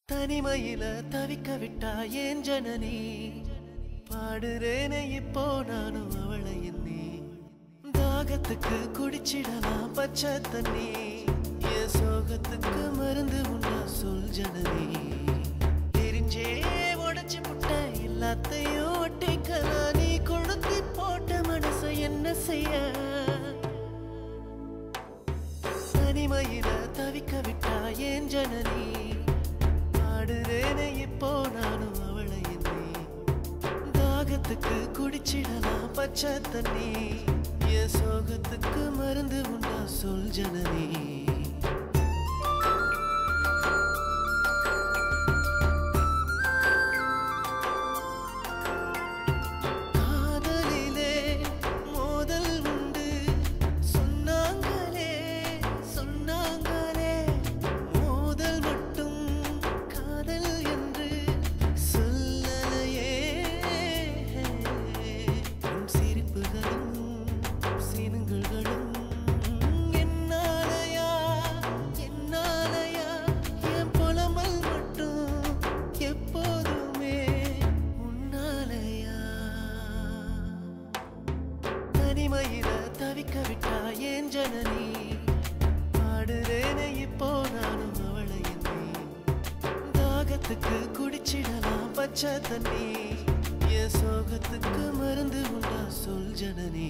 தனிமையில தவிக்க விட்டா ஏன் ஜனனி பாடுறேனே இப்போ நானும் அவளை எண்ணி தாகத்துக்கு குடிச்சிடலாம் பச்சை தண்ணி என் சோகத்துக்கு மருந்து உண்டா சொல் ஜனனி தெரிஞ்சே உடைச்சு புட்ட எல்லாத்தையும் ஒட்டிக்கலாம் நீ கொளுத்தி போட்ட மனசை என்ன செய்ய தனிமையில தவிக்க விட்டா ஏன் ஜனனி பாடுறேனே இப்போ நானும் அவளை எண்ணி தாகத்துக்கு குடிச்சிடலாம் பச்சை தண்ணி என் சோகத்துக்கு மருந்து உண்டா சொல் ஜனனி தனிமையில தவிக்க விட்டா ஏன் ஜனனி பாடுறேனே இப்போ நானும் அவளை எண்ணி தாகத்துக்கு குடிச்சிடலாம் பச்சை தண்ணி என் சோகத்துக்கு மருந்து உண்டா சொல் ஜனனி